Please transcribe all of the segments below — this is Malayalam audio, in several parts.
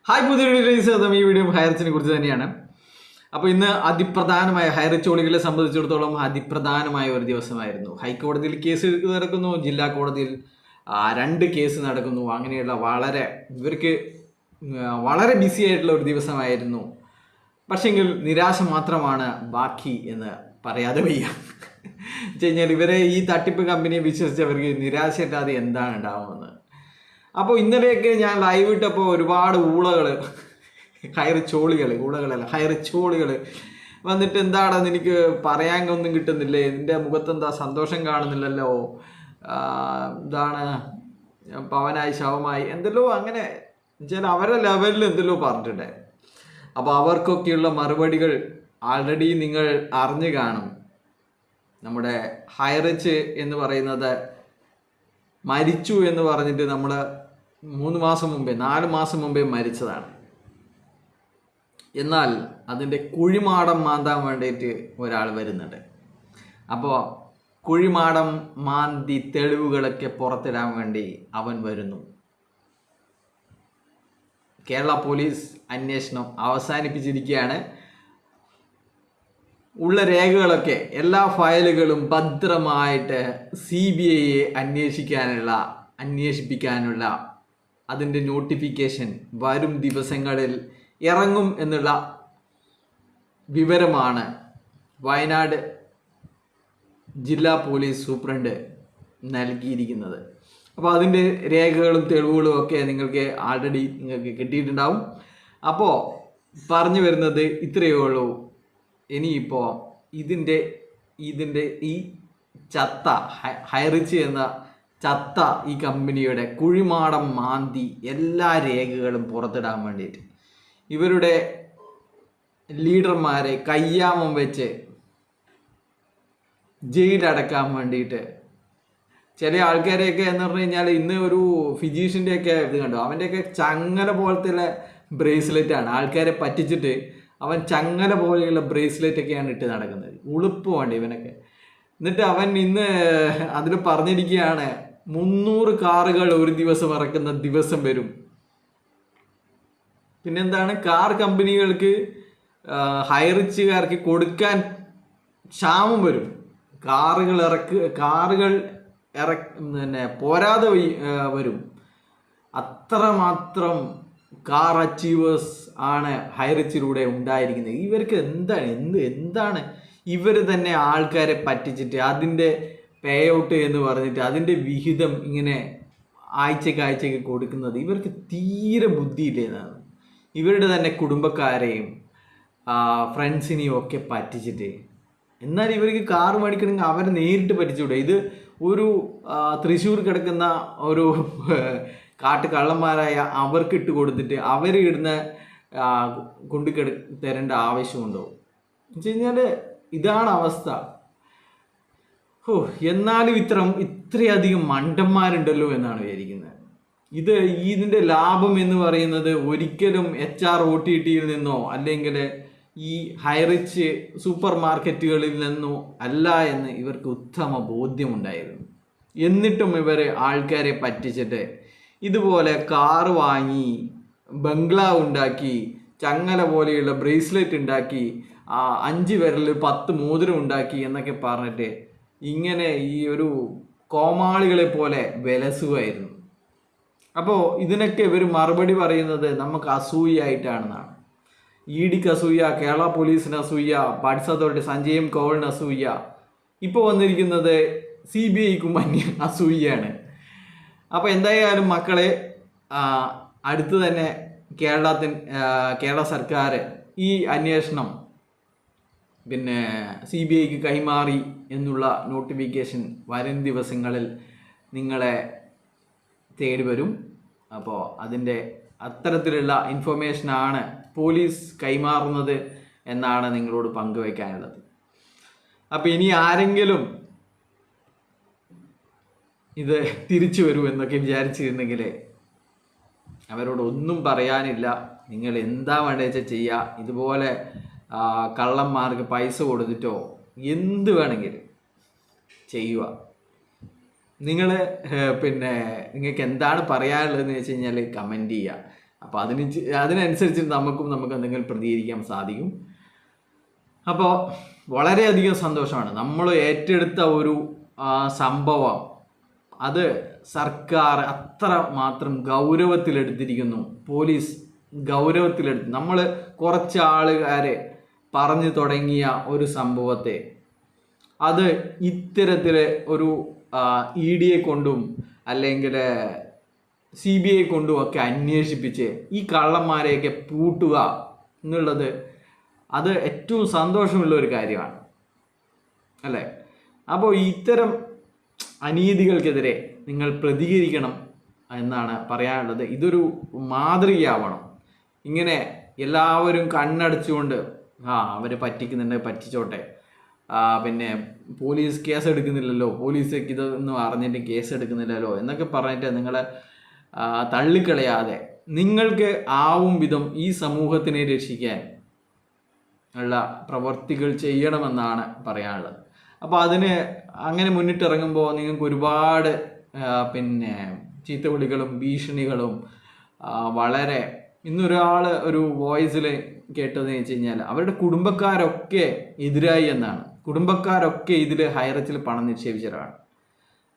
ഹായ്, പുതിയ വീഡിയോ ഈ വീഡിയോ ഹൈറിച്ചിനെ കുറിച്ച് തന്നെയാണ്. അപ്പോൾ ഇന്ന് അതിപ്രധാനമായ ഹൈറിച്ചോളികളെ സംബന്ധിച്ചിടത്തോളം അതിപ്രധാനമായ ഒരു ദിവസമായിരുന്നു. ഹൈക്കോടതിയിൽ കേസ് നടക്കുന്നു, ജില്ലാ കോടതിയിൽ 2 കേസ് നടക്കുന്നു. അങ്ങനെയുള്ള ഇവർക്ക് വളരെ ബിസി ആയിട്ടുള്ള ഒരു ദിവസമായിരുന്നു. പക്ഷെങ്കിൽ നിരാശ മാത്രമാണ് ബാക്കി എന്ന് പറയാതെ വയ്യ. വെച്ച് കഴിഞ്ഞാൽ ഇവരെ ഈ തട്ടിപ്പ് കമ്പനിയെ വിശ്വസിച്ചവർക്ക് നിരാശയില്ലാതെ എന്താണ് ഉണ്ടാവുന്നത്. അപ്പോൾ ഇന്നലെയൊക്കെ ഞാൻ ലൈവ് ഇട്ടപ്പോൾ ഒരുപാട് ഹൈറിച്ചോളികൾ വന്നിട്ട് എന്താണെന്ന് എനിക്ക് പറയാൻ ഒന്നും കിട്ടുന്നില്ലേ, എൻ്റെ മുഖത്തെന്താ സന്തോഷം കാണുന്നില്ലല്ലോ, എന്താണ് പവനായി ശവമായി എന്തെല്ലോ അങ്ങനെ ചില അവരുടെ ലെവലിൽ എന്തെല്ലോ പറഞ്ഞിട്ടുണ്ട്. അപ്പോൾ അവർക്കൊക്കെയുള്ള മറുപടികൾ ആൾറെഡി നിങ്ങൾ അറിഞ്ഞു കാണും. നമ്മുടെ ഹൈറിച്ച് എന്ന് പറയുന്നത് മരിച്ചു എന്ന് പറഞ്ഞിട്ട് നമ്മൾ 4 മാസം മുമ്പേ മരിച്ചതാണ്. എന്നാൽ അതിൻ്റെ കുഴിമാടം മാന്താൻ വേണ്ടിയിട്ട് ഒരാൾ വരുന്നുണ്ട്. അപ്പോൾ കുഴിമാടം മാന്തി തെളിവുകളൊക്കെ പുറത്തിടാൻ വേണ്ടി അവൻ വരുന്നു. കേരള പോലീസ് അന്വേഷണം അവസാനിപ്പിച്ചിരിക്കുകയാണ്. ഉള്ള രേഖകളൊക്കെ എല്ലാ ഫയലുകളും ഭദ്രമായിട്ട് CBIയെ അന്വേഷിപ്പിക്കാനുള്ള അതിൻ്റെ നോട്ടിഫിക്കേഷൻ വരും ദിവസങ്ങളിൽ ഇറങ്ങും എന്നുള്ള വിവരമാണ് വയനാട് ജില്ലാ പോലീസ് സൂപ്രണ്ട് നൽകിയിരിക്കുന്നത്. അപ്പോൾ അതിൻ്റെ രേഖകളും തെളിവുകളും ഒക്കെ നിങ്ങൾക്ക് കിട്ടിയിട്ടുണ്ടാവും. അപ്പോൾ പറഞ്ഞു വരുന്നത് ഇത്രയേ ഉള്ളൂ. ഇനിയിപ്പോൾ ഇതിൻ്റെ ഈ ചത്ത ഹൈറിച്ച് എന്ന ചത്ത ഈ കമ്പനിയുടെ കുഴിമാടം മാന്തി എല്ലാ രേഖകളും പുറത്തിടാൻ വേണ്ടിയിട്ട് ഇവരുടെ ലീഡർമാരെ കയ്യാമം വെച്ച് ജയിലടക്കാൻ വേണ്ടിയിട്ട് ചില ആൾക്കാരെയൊക്കെ എന്ന് പറഞ്ഞു കഴിഞ്ഞാൽ ഇന്ന് ഒരു ഫിജീഷ്യൻ്റെയൊക്കെ ഇത് കണ്ടു, അവൻ്റെയൊക്കെ ചങ്ങല പോലത്തെ ബ്രേസ്ലെറ്റാണ്. ആൾക്കാരെ പറ്റിച്ചിട്ട് അവൻ ചങ്ങല പോലെയുള്ള ബ്രേസ്ലെറ്റൊക്കെയാണ് ഇട്ട് നടക്കുന്നത്. ഉളുപ്പ് വേണ്ട ഇവനൊക്കെ. എന്നിട്ട് അവൻ ഇന്ന് അതിൽ പറഞ്ഞിരിക്കുകയാണ് 300 കാറുകൾ ഒരു ദിവസം ഇറക്കുന്ന ദിവസം വരും. പിന്നെന്താണ്, കാർ കമ്പനികൾക്ക് ഹൈറിച്ചുകാർക്ക് കൊടുക്കാൻ ക്ഷാമം വരും. കാറുകൾ പോരാതെ വരും. അത്രമാത്രം കാർ അച്ചീവേഴ്സ് ആണ് ഹൈറിച്ചിലൂടെ ഉണ്ടായിരിക്കുന്നത്. ഇവർക്ക് എന്താണ് ഇവർ തന്നെ ആൾക്കാരെ പറ്റിച്ചിട്ട് അതിൻ്റെ പേ ഔട്ട് എന്ന് പറഞ്ഞിട്ട് അതിൻ്റെ വിഹിതം ഇങ്ങനെ ആഴ്ചക്ക് കൊടുക്കുന്നത്. ഇവർക്ക് തീരെ ബുദ്ധിയില്ല എന്നാണ്. ഇവരുടെ തന്നെ കുടുംബക്കാരെയും ഫ്രണ്ട്സിനെയും ഒക്കെ പറ്റിച്ചിട്ട്, എന്നാൽ ഇവർക്ക് കാർ മേടിക്കണമെങ്കിൽ അവരെ നേരിട്ട് പറ്റിച്ചുകൂടെ. ഇത് ഒരു തൃശ്ശൂർ കിടക്കുന്ന ഒരു കാട്ടുകള്ളന്മാരായ അവർക്ക് ഇട്ട് കൊടുത്തിട്ട് അവർ ഇടുന്ന തരേണ്ട ആവശ്യമുണ്ടോ എന്ന് വെച്ച് കഴിഞ്ഞാൽ ഇതാണ് അവസ്ഥ. എന്നാലും ഇത്രയധികം മണ്ടന്മാരുണ്ടല്ലോ എന്നാണ് വിചാരിക്കുന്നത്. ഇതിൻ്റെ ലാഭം എന്ന് പറയുന്നത് ഒരിക്കലും HROTTയിൽ നിന്നോ അല്ലെങ്കിൽ ഈ ഹൈറിച്ച് സൂപ്പർ മാർക്കറ്റുകളിൽ നിന്നോ അല്ല എന്ന് ഇവർക്ക് ഉത്തമ ബോധ്യമുണ്ടായിരുന്നു. എന്നിട്ടും ഇവർ ആൾക്കാരെ പറ്റിച്ചിട്ട് ഇതുപോലെ കാറ് വാങ്ങി, ബംഗ്ലാവ് ഉണ്ടാക്കി, ചങ്ങല പോലെയുള്ള ബ്രേസ്ലെറ്റ് ഉണ്ടാക്കി, 5 വിരൽ 10 മോതിരം ഉണ്ടാക്കി എന്നൊക്കെ പറഞ്ഞിട്ട് ഇങ്ങനെ ഈ ഒരു കോമാളികളെ പോലെ വിലസുമായിരുന്നു. അപ്പോൾ ഇതിനൊക്കെ ഇവർ മറുപടി പറയുന്നത് നമുക്ക് അസൂയായിട്ടാണെന്നാണ്. EDക്ക് അസൂയ, കേരള പോലീസിന് അസൂയ, പാർട്സ് അതോറിറ്റി സഞ്ജയ് കൗളിന് അസൂയ, ഇപ്പോൾ വന്നിരിക്കുന്നത് CBIക്കും അസൂയാണ്. അപ്പോൾ എന്തായാലും മക്കളെ, അടുത്ത് തന്നെ കേരള സർക്കാർ ഈ അന്വേഷണം CBIക്ക് കൈമാറി എന്നുള്ള നോട്ടിഫിക്കേഷൻ വരും ദിവസങ്ങളിൽ നിങ്ങളെ തേടി വരും. അപ്പോൾ അതിൻ്റെ അത്തരത്തിലുള്ള ഇൻഫർമേഷനാണ് പോലീസ് കൈമാറുന്നത് എന്നാണ് നിങ്ങളോട് പങ്കുവയ്ക്കാനുള്ളത്. അപ്പോൾ ഇനി ആരെങ്കിലും ഇത് തിരിച്ചു വരൂ എന്നൊക്കെ വിചാരിച്ചിരുന്നെങ്കിൽ അവരോട് ഒന്നും പറയാനില്ല. നിങ്ങൾ എന്താ വേണ്ടത് വെച്ചാൽ ചെയ്യുക. ഇതുപോലെ കള്ളന്മാർക്ക് പൈസ കൊടുത്തിട്ടോ എന്ത് വേണമെങ്കിലും ചെയ്യുക. നിങ്ങൾക്ക് എന്താണ് പറയാനുള്ളതെന്ന് വെച്ച് കഴിഞ്ഞാൽ കമൻറ്റ് ചെയ്യുക. അപ്പോൾ അതിനനുസരിച്ച് നമുക്ക് എന്തെങ്കിലും പ്രതികരിക്കാൻ സാധിക്കും. അപ്പോൾ വളരെയധികം സന്തോഷമാണ്. നമ്മൾ ഏറ്റെടുത്ത ഒരു സംഭവം അത് സർക്കാർ അത്ര മാത്രം ഗൗരവത്തിലെടുത്തിരിക്കുന്നു. പോലീസ് ഗൗരവത്തിലെടുത്ത് നമ്മൾ കുറച്ച് ആളുകാരെ പറഞ്ഞു തുടങ്ങിയ ഒരു സംഭവത്തെ അത് ഇത്തരത്തിൽ ഒരു ED കൊണ്ടും അല്ലെങ്കിൽ CBI കൊണ്ടും ഒക്കെ അന്വേഷിപ്പിച്ച് ഈ കള്ളന്മാരെയൊക്കെ പൂട്ടുക എന്നുള്ളത് അത് ഏറ്റവും സന്തോഷമുള്ള ഒരു കാര്യമാണ് അല്ലേ? അപ്പോൾ ഇത്തരം അനീതികൾക്കെതിരെ നിങ്ങൾ പ്രതികരിക്കണം എന്നാണ് പറയാനുള്ളത്. ഇതൊരു മാതൃകയാവണം. ഇങ്ങനെ എല്ലാവരും കണ്ണടച്ചുകൊണ്ട് അവർ പറ്റിക്കുന്നുണ്ട്, പറ്റിച്ചോട്ടെ, പിന്നെ പോലീസ് കേസ് എടുക്കുന്നില്ലല്ലോ, പോലീസൊക്കെ ഇതൊന്നും അറിഞ്ഞിട്ട് കേസ് എടുക്കുന്നില്ലല്ലോ എന്നൊക്കെ പറഞ്ഞിട്ട് നിങ്ങളെ തള്ളിക്കളയാതെ നിങ്ങൾക്ക് ആവും വിധം ഈ സമൂഹത്തിനെ രക്ഷിക്കാൻ ഉള്ള പ്രവർത്തികൾ ചെയ്യണമെന്നാണ് പറയാനുള്ളത്. അപ്പോൾ അങ്ങനെ മുന്നിട്ടിറങ്ങുമ്പോൾ നിങ്ങൾക്ക് ഒരുപാട് പിന്നെ ചീത്തവിളികളും ഭീഷണികളും വളരെ ഇന്നൊരാൾ ഒരു വോയിസിൽ കേട്ടതെന്ന് വെച്ച് കഴിഞ്ഞാൽ അവരുടെ കുടുംബക്കാരൊക്കെ എതിരായി എന്നാണ്. കുടുംബക്കാരൊക്കെ ഇതിൽ ഹൈറിച്ചിൽ പണം നിക്ഷേപിച്ചവരാണ്.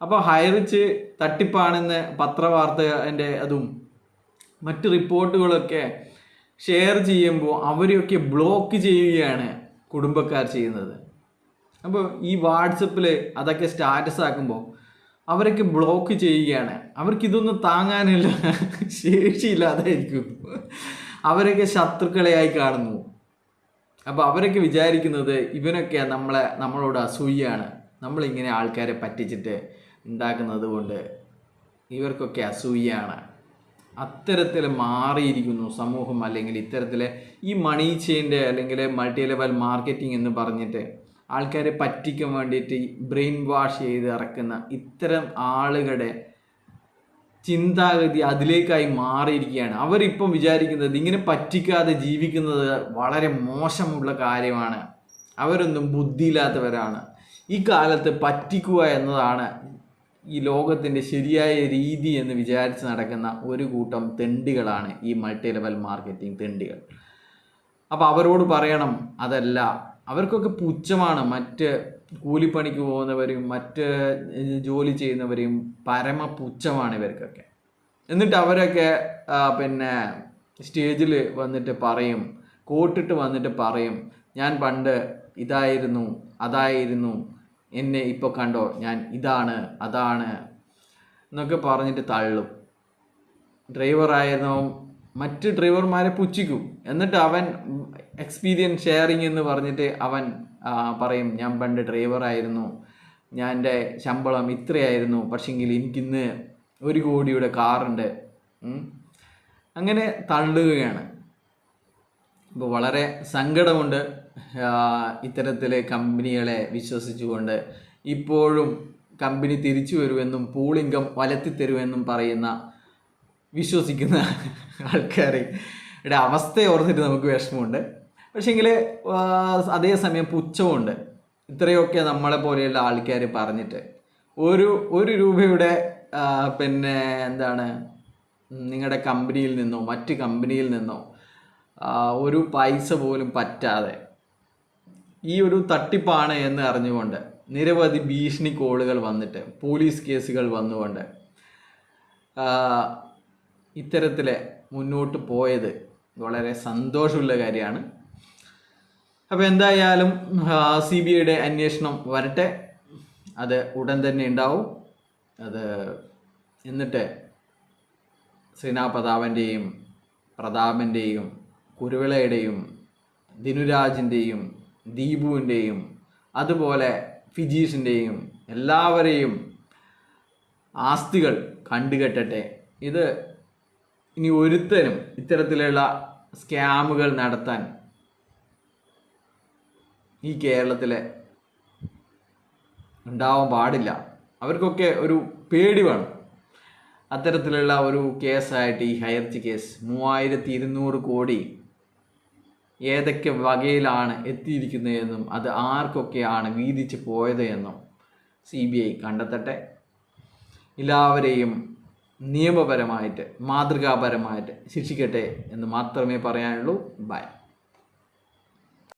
അപ്പോൾ ഹൈറിച്ച് തട്ടിപ്പാണെന്ന് പത്രവാർത്തൻ്റെ അതും മറ്റ് റിപ്പോർട്ടുകളൊക്കെ ഷെയർ ചെയ്യുമ്പോൾ അവരെയൊക്കെ ബ്ലോക്ക് ചെയ്യുകയാണ് കുടുംബക്കാർ ചെയ്യുന്നത്. അപ്പോൾ ഈ വാട്സപ്പിൽ അതൊക്കെ സ്റ്റാറ്റസ് ആക്കുമ്പോൾ അവരൊക്കെ ബ്ലോക്ക് ചെയ്യുകയാണ്. അവർക്കിതൊന്നും താങ്ങാനുള്ള ശേഷിയില്ലാതായിരിക്കും. അവരൊക്കെ ശത്രുക്കളെയായി കാണുന്നു. അപ്പോൾ അവരൊക്കെ വിചാരിക്കുന്നത് ഇവനൊക്കെ നമ്മളോട് അസൂയാണ്, നമ്മളിങ്ങനെ ആൾക്കാരെ പറ്റിച്ചിട്ട് ഉണ്ടാക്കുന്നത് കൊണ്ട് ഇവർക്കൊക്കെ അസൂയാണ്. അത്തരത്തിൽ മാറിയിരിക്കുന്നു സമൂഹം. അല്ലെങ്കിൽ ഇത്തരത്തിൽ ഈ മണി ചെയിൻ്റെ അല്ലെങ്കിൽ മൾട്ടി ലെവൽ മാർക്കറ്റിംഗ് എന്ന് പറഞ്ഞിട്ട് ആൾക്കാരെ പറ്റിക്കാൻ വേണ്ടിയിട്ട് ബ്രെയിൻ വാഷ് ചെയ്ത് ഇറക്കുന്ന ഇത്തരം ആളുകളുടെ ചിന്താഗതി അതിലേക്കായി മാറിയിരിക്കുകയാണ്. അവരിപ്പം വിചാരിക്കുന്നത് ഇങ്ങനെ പറ്റിക്കാതെ ജീവിക്കുന്നത് വളരെ മോശമുള്ള കാര്യമാണ്, അവരൊന്നും ബുദ്ധിയില്ലാത്തവരാണ്, ഈ കാലത്ത് പറ്റിക്കുക എന്നതാണ് ഈ ലോകത്തിൻ്റെ ശരിയായ രീതി എന്ന് വിചാരിച്ച് നടക്കുന്ന ഒരു കൂട്ടം തെണ്ടികളാണ് ഈ മൾട്ടി ലെവൽ മാർക്കറ്റിംഗ് തെണ്ടികൾ. അപ്പോൾ അവരോട് പറയണം, അതല്ല, അവർക്കൊക്കെ പുച്ഛമാണ്. മറ്റ് കൂലിപ്പണിക്ക് പോകുന്നവരെയും മറ്റ് ജോലി ചെയ്യുന്നവരെയും പരമ പുച്ഛമാണ് ഇവർക്കൊക്കെ. എന്നിട്ട് അവരൊക്കെ പിന്നെ സ്റ്റേജിൽ വന്നിട്ട് പറയും, കോട്ടിട്ട് വന്നിട്ട് പറയും, ഞാൻ പണ്ട് ഇതായിരുന്നു അതായിരുന്നു, എന്നെ ഇപ്പോൾ കണ്ടോ, ഞാൻ ഇതാണ് അതാണ് എന്നൊക്കെ പറഞ്ഞിട്ട് തള്ളും. ഡ്രൈവറായിരുന്നു മറ്റ് ഡ്രൈവർമാരെ പുച്ഛിക്കും. എന്നിട്ട് അവൻ എക്സ്പീരിയൻസ് ഷെയറിങ് എന്ന് പറഞ്ഞിട്ട് അവൻ പറയും, ഞാൻ പണ്ട് ഡ്രൈവറായിരുന്നു, എൻ്റെ ശമ്പളം ഇത്രയായിരുന്നു, പക്ഷെങ്കിൽ എനിക്കിന്ന് 1 കോടിയുടെ കാറുണ്ട്. അങ്ങനെ തള്ളുകയാണ്. അപ്പോൾ വളരെ സങ്കടമുണ്ട് ഇത്തരത്തിലെ കമ്പനികളെ വിശ്വസിച്ചുകൊണ്ട് ഇപ്പോഴും കമ്പനി തിരിച്ചു വരുമെന്നും പൂൾ ഇൻകം വളർത്തിത്തരുമെന്നും വിശ്വസിക്കുന്ന ആൾക്കാരുടെ അവസ്ഥ ഓർത്തിട്ട് നമുക്ക് വിഷമമുണ്ട്. പക്ഷേങ്കിൽ അതേസമയം പുച്ഛമുണ്ട്. ഇത്രയൊക്കെ നമ്മളെ പോലെയുള്ള ആൾക്കാർ പറഞ്ഞിട്ട് ഒരു രൂപയുടെ പിന്നെ എന്താണ് നിങ്ങളുടെ കമ്പനിയിൽ നിന്നോ മറ്റ് കമ്പനിയിൽ നിന്നോ ഒരു പൈസ പോലും പറ്റാതെ ഈ ഒരു തട്ടിപ്പാണ് എന്ന് അറിഞ്ഞുകൊണ്ട് നിരവധി ഭീഷണി കോളുകൾ വന്നിട്ട് പോലീസ് കേസുകൾ വന്നുകൊണ്ട് ഇത്തരത്തിൽ മുന്നോട്ട് പോയത് വളരെ സന്തോഷമുള്ള കാര്യമാണ്. അപ്പോൾ എന്തായാലും CBIയുടെ അന്വേഷണം വരട്ടെ, അത് ഉടൻ തന്നെ ഉണ്ടാവും. അത് എന്നിട്ട് ശ്രീനാ പ്രതാപൻ്റെയും കുരുവിളയുടെയും ദിനുരാജിൻ്റെയും ദീപുവിൻ്റെയും അതുപോലെ ഫിജീഷിൻ്റെയും എല്ലാവരെയും ആസ്തികൾ കണ്ടുകെട്ടട്ടെ. ഇത് ഇനി ഒരുത്തനും ഇത്തരത്തിലുള്ള സ്കാമുകൾ നടത്താൻ ഈ കേരളത്തിൽ ഉണ്ടാവാൻ പാടില്ല. അവർക്കൊക്കെ ഒരു പേടി വേണം. അത്തരത്തിലുള്ള ഒരു കേസായിട്ട് ഈ ഹൈറിച്ച് കേസ് 3200 കോടി ഏതൊക്കെ വകയിലാണ് എത്തിയിരിക്കുന്നതെന്നും അത് ആർക്കൊക്കെയാണ് വീതിച്ച് പോയത് എന്നും CBI കണ്ടെത്തട്ടെ. എല്ലാവരെയും നിയമപരമായിട്ട് മാതൃകാപരമായിട്ട് ശിക്ഷിക്കട്ടെ എന്ന് മാത്രമേ പറയാനുള്ളൂ. ബൈ.